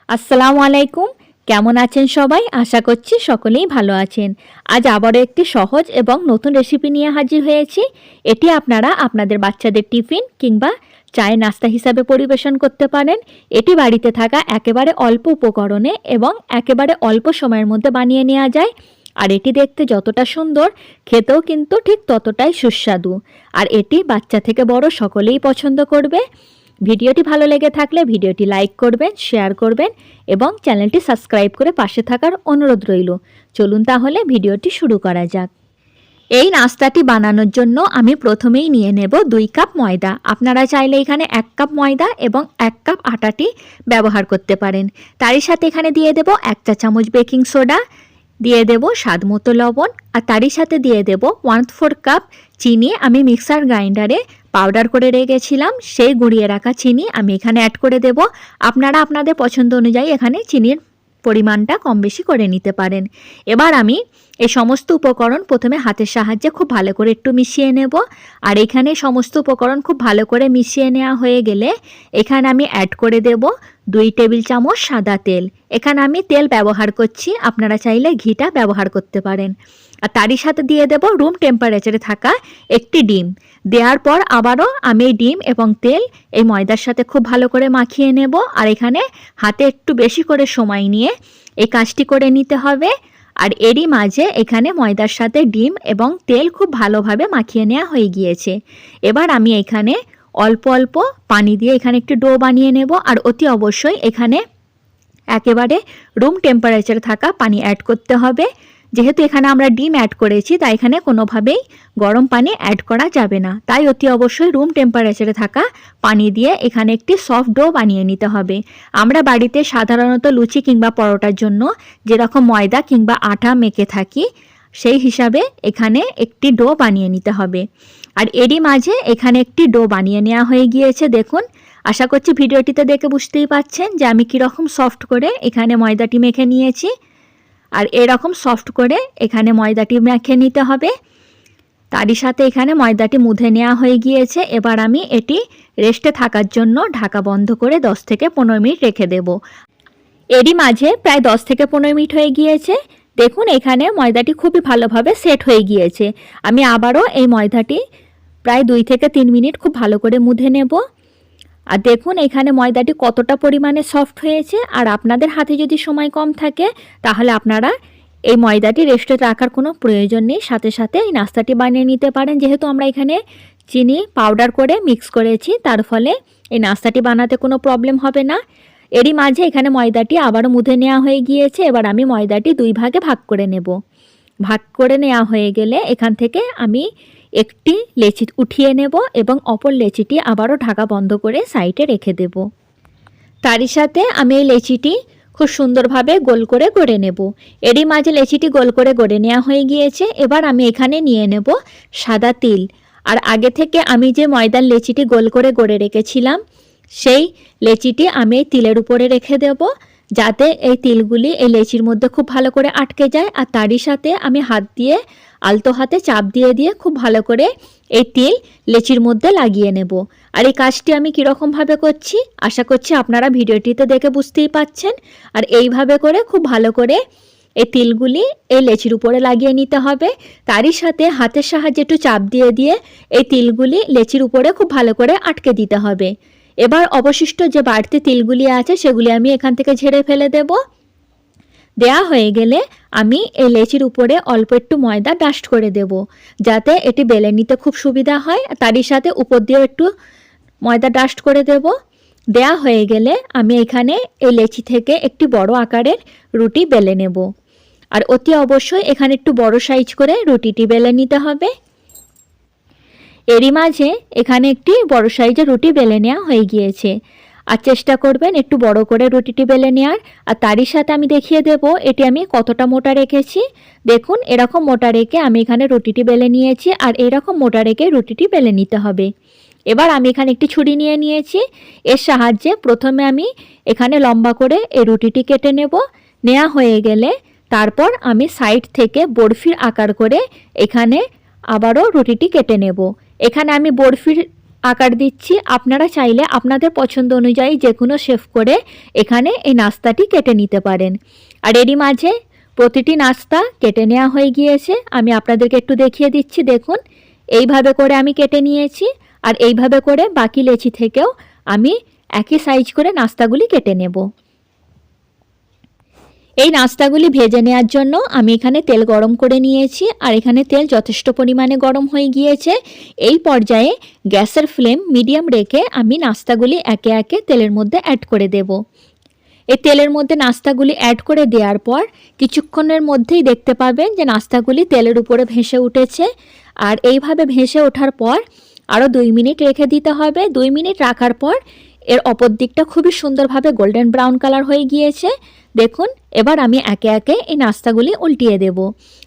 আসসালামু আলাইকুম। কেমন আছেন সবাই? আশা করছি সকলেই ভালো আছেন। আজ আবারও একটি সহজ এবং নতুন রেসিপি নিয়ে হাজির হয়েছি। এটি আপনারা আপনাদের বাচ্চাদের টিফিন কিংবা চায়ের নাস্তা হিসাবে পরিবেশন করতে পারেন। এটি বাড়িতে থাকা একেবারে অল্প উপকরণে এবং একেবারে অল্প সময়ের মধ্যে বানিয়ে নেওয়া যায়। আর এটি দেখতে যতটা সুন্দর, খেতেও কিন্তু ঠিক ততটাই সুস্বাদু। আর এটি বাচ্চা থেকে বড় সকলেই পছন্দ করবে। ভিডিওটি ভালো লেগে থাকলে ভিডিওটি লাইক করবেন, শেয়ার করবেন এবং চ্যানেলটি সাবস্ক্রাইব করে পাশে থাকার অনুরোধ রইল। চলুন তাহলে ভিডিওটি শুরু করা যাক। এই নাস্তাটি বানানোর জন্য আমি প্রথমেই নিয়ে নেব 2 কাপ ময়দা। আপনারা চাইলে এখানে 1 কাপ ময়দা এবং 1 কাপ আটাটি ব্যবহার করতে পারেন। তারই সাথে এখানে দিয়ে দেব 1 চা চামচ বেকিং সোডা, দিয়ে দেব স্বাদ মতো লবণ, আর তারই সাথে দিয়ে দেব 1/4 কাপ চিনি। আমি মিক্সার গ্রাইন্ডারে পাউডার করে রেখেছিলাম, সেই গুঁড়িয়ে রাখা চিনি আমি এখানে অ্যাড করে দেব। আপনারা আপনাদের পছন্দ অনুযায়ী এখানে চিনির পরিমাণটা কম বেশি করে নিতে পারেন। এবার আমি এই সমস্ত উপকরণ প্রথমে হাতের সাহায্যে খুব ভালো করে একটু মিশিয়ে নেব। আর এখানে সমস্ত উপকরণ খুব ভালো করে মিশিয়ে নেওয়া হয়ে গেলে এখানে আমি অ্যাড করে দেব 2 টেবিল চামচ সাদা তেল। এখানে আমি তেল ব্যবহার করছি, আপনারা চাইলে ঘিটা ব্যবহার করতে পারেন। আর তারই সাথে দিয়ে দেব রুম টেম্পারেচারে থাকা একটি ডিম। দেওয়ার পর আবারও আমি ডিম এবং তেল এই ময়দার সাথে খুব ভালো করে মাখিয়ে নেব। আর এখানে হাতে একটু বেশি করে সময় নিয়ে এই কাজটি করে নিতে হবে। আর এরই মাঝে এখানে ময়দার সাথে ডিম এবং তেল খুব ভালোভাবে মাখিয়ে নেওয়া হয়ে গিয়েছে। এবার আমি এখানে অল্প অল্প পানি দিয়ে এখানে একটু ডো বানিয়ে নেব। আর অতি অবশ্যই এখানে একেবারে রুম টেম্পারেচারে থাকা পানি অ্যাড করতে হবে। যেহেতু এখানে আমরা ডিম অ্যাড করেছি, তাই এখানে কোনোভাবেই গরম পানি অ্যাড করা যাবে না। তাই অতি অবশ্যই রুম টেম্পারেচারে থাকা পানি দিয়ে এখানে একটি সফট ডো বানিয়ে নিতে হবে। আমরা বাড়িতে সাধারণত লুচি কিংবা পরোটার জন্য যেরকম ময়দা কিংবা আটা মেখে থাকি, সেই হিসাবে এখানে একটি ডো বানিয়ে নিতে হবে। আর এরই মাঝে এখানে একটি ডো বানিয়ে নেওয়া হয়ে গিয়েছে। দেখুন, আশা করছি ভিডিওটিতে দেখে বুঝতেই পাচ্ছেন যে আমি কীরকম সফট করে এখানে ময়দাটি মেখে নিয়েছি। আর এরকম সফট করে এখানে ময়দাটি মেখে নিতে হবে। তারই সাথে এখানে ময়দাটি মুধে নেওয়া হয়ে গিয়েছে। এবার আমি এটি রেস্টে থাকার জন্য ঢাকা বন্ধ করে 10 থেকে 15 মিনিট রেখে দেব। এরই মাঝে প্রায় 10 থেকে 15 মিনিট হয়ে গিয়েছে। দেখুন, এখানে ময়দাটি খুবই ভালোভাবে সেট হয়ে গিয়েছে। আমি আবারও এই ময়দাটি প্রায় 2 থেকে 3 মিনিট খুব ভালো করে মুধে নেব। আর দেখুন এখানে ময়দাটি কতটা পরিমাণে সফট হয়েছে। আর আপনাদের হাতে যদি সময় কম থাকে তাহলে আপনারা এই ময়দাটি রেস্টে রাখার কোনো প্রয়োজন নেই, সাথে সাথে এই নাস্তাটি বানিয়ে নিতে পারেন। যেহেতু আমরা এখানে চিনি পাউডার করে মিক্স করেছি, তার ফলে এই নাস্তাটি বানাতে কোনো প্রবলেম হবে না। এরই মাঝে এখানে ময়দাটি আবারও মুধে নেওয়া হয়ে গিয়েছে। এবার আমি ময়দাটি 2 ভাগে ভাগ করে নেব। ভাগ করে নেওয়া হয়ে গেলে এখান থেকে আমি একটি লেচি উঠিয়ে নেব এবং অপর লেচিটি আবারও ঢাকা বন্ধ করে সাইডে রেখে দেব। তারই সাথে আমি এই লেচিটি খুব সুন্দরভাবে গোল করে গড়ে নেব। এরই মাঝে লেচিটি গোল করে গড়ে নেওয়া হয়ে গিয়েছে। এবার আমি এখানে নিয়ে নেব সাদা তিল। আর আগে থেকে আমি যে ময়দার লেচিটি গোল করে গড়ে রেখেছিলাম, সেই লেচিটি আমি এই তিলের উপরে রেখে দেব, যাতে এই তিলগুলি এই লেচির মধ্যে খুব ভালো করে আটকে যায়। আর তারই সাথে আমি হাত দিয়ে আলতো হাতে চাপ দিয়ে দিয়ে খুব ভালো করে এই তিল লেচির মধ্যে লাগিয়ে নেব। আর এই কাজটি আমি কীরকমভাবে করছি আশা করছি আপনারা ভিডিওটিতে দেখে বুঝতেই পাচ্ছেন। আর এইভাবে করে খুব ভালো করে এই তিলগুলি এই লেচির উপরে লাগিয়ে নিতে হবে। তারই সাথে হাতের সাহায্যে একটু চাপ দিয়ে দিয়ে এই তিলগুলি লেচির উপরে খুব ভালো করে আটকে দিতে হবে। এবার অবশিষ্ট যে বাড়তি তিলগুলি আছে সেগুলি আমি এখান থেকে ঝেড়ে ফেলে দেব। দেয়া হয়ে গেলে আমি এই লেচির উপরে অল্প একটু ময়দা ডাস্ট করে দেব, যাতে এটি বেলে নিতে খুব সুবিধা হয়। তারই সাথে উপর দিয়েও একটু ময়দা ডাস্ট করে দেব। দেয়া হয়ে গেলে আমি এখানে এই লেচি থেকে একটি বড় আকারের রুটি বেলে নেব। আর অতি অবশ্যই এখানে একটু বড় সাইজ করে রুটিটি বেলে নিতে হবে। এরই মাঝে এখানে একটি বড় সাইজের রুটি বেলে নেওয়া হয়ে গিয়েছে। আর চেষ্টা করবেন একটু বড় করে রুটিটি বেলে নেওয়ার। আর তারই সাথে আমি দেখিয়ে দেব এটি আমি কতটা মোটা রেখেছি। দেখুন, এরকম মোটা রেখে আমি এখানে রুটিটি বেলে নিয়েছি। আর এরকম মোটা রেখে রুটিটি বেলে নিতে হবে। এবার আমি এখানে একটি ছুরি নিয়ে নিয়েছি। এর সাহায্যে প্রথমে আমি এখানে লম্বা করে এই রুটিটি কেটে নেব। নেওয়া হয়ে গেলে তারপর আমি সাইড থেকে বরফির আকার করে এখানে আবারও রুটিটি কেটে নেব। এখানে আমি বরফির আকার দিচ্ছি। আপনারা চাইলে আপনাদের পছন্দ অনুযায়ী যে কোনো শেপ করে এখানে এই নাস্তাটি কেটে নিতে পারেন। আর এরই মাঝে প্রতিটি নাস্তা কেটে নেওয়া হয়ে গিয়েছে। আমি আপনাদেরকে একটু দেখিয়ে দিচ্ছি। দেখুন, এইভাবে করে আমি কেটে নিয়েছি। আর এইভাবে করে বাকি লেচি থেকেও আমি একই সাইজ করে নাস্তাগুলি কেটে নেব। এই নাস্তাগুলি ভেজে নেওয়ার জন্য আমি এখানে তেল গরম করে নিয়েছি। আর এখানে তেল যথেষ্ট পরিমাণে গরম হয়ে গিয়েছে। এই পর্যায়ে গ্যাসের ফ্লেম মিডিয়াম রেখে আমি নাস্তাগুলি একে একে তেলের মধ্যে অ্যাড করে দেব। এই তেলের মধ্যে নাস্তাগুলি অ্যাড করে দেওয়ার পর কিছুক্ষণের মধ্যেই দেখতে পাবেন যে নাস্তাগুলি তেলের উপরে ভেসে উঠেছে। আর এইভাবে ভেসে ওঠার পর আরও 2 মিনিট রেখে দিতে হবে। 2 মিনিট রাখার পর এর অপর দিকটা খুবই সুন্দরভাবে গোল্ডেন ব্রাউন কালার হয়ে গিয়েছে। দেখুন, এবার আমি একে একে এই নাস্তাগুলি উল্টিয়ে দেব।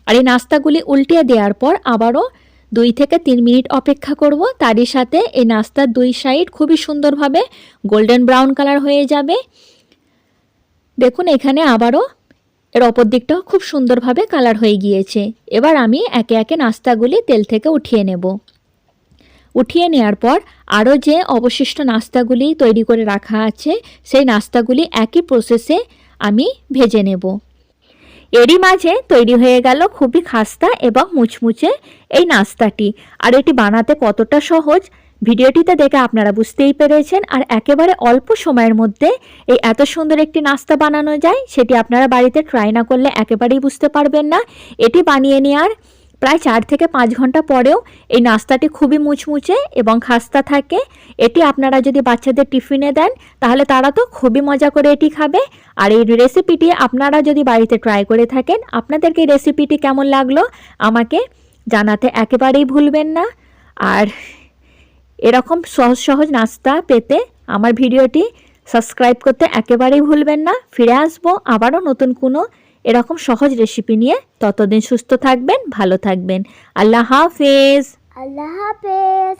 আর এই নাস্তাগুলি উল্টিয়ে দেওয়ার পর আবারও 2 থেকে 3 মিনিট অপেক্ষা করব। তারই সাথে এই নাস্তার 2 সাইড খুবই সুন্দরভাবে গোল্ডেন ব্রাউন কালার হয়ে যাবে। দেখুন, এখানে আবারও এর অপর দিকটাও খুব সুন্দরভাবে কালার হয়ে গিয়েছে। এবার আমি একে একে নাস্তাগুলি তেল থেকে উঠিয়ে নেব। উঠিয়ে নেওয়ার পর আরও যে অবশিষ্ট নাস্তাগুলি তৈরি করে রাখা আছে সেই নাস্তাগুলি একই প্রসেসে আমি ভেজে নেব। এরই মাঝে তৈরি হয়ে গেল খুবই খাস্তা এবং মুচমুচে এই নাস্তাটি। আর এটি বানাতে কতটা সহজ ভিডিওটিতে দেখে আপনারা বুঝতেই পেরেছেন। আর একেবারে অল্প সময়ের মধ্যে এই এত সুন্দর একটি নাস্তা বানানো যায় সেটি আপনারা বাড়িতে ট্রাই না করলে একেবারেই বুঝতে পারবেন না। এটি বানিয়ে নেওয়ার প্রায় 4 থেকে 5 ঘন্টা পরেও এই নাস্তাটি খুবই মুচমুচে এবং খাস্তা থাকে। এটি আপনারা যদি বাচ্চাদের টিফিনে দেন তাহলে তারা তো খুবই মজা করে এটি খাবে। আর এই রেসিপিটি আপনারা যদি বাড়িতে ট্রাই করে থাকেন, আপনাদেরকে এই রেসিপিটি কেমন লাগলো আমাকে জানাতে একেবারেই ভুলবেন না। আর এরকম সহজ সহজ নাস্তা পেতে আমার ভিডিওটি সাবস্ক্রাইব করতে একেবারেই ভুলবেন না। ফিরে আসবো আবারও নতুন কোনো এরকম সহজ রেসিপি নিয়ে। ততদিন সুস্থ থাকবেন, ভালো থাকবেন। আল্লাহ হাফেজ। আল্লাহ হাফেজ।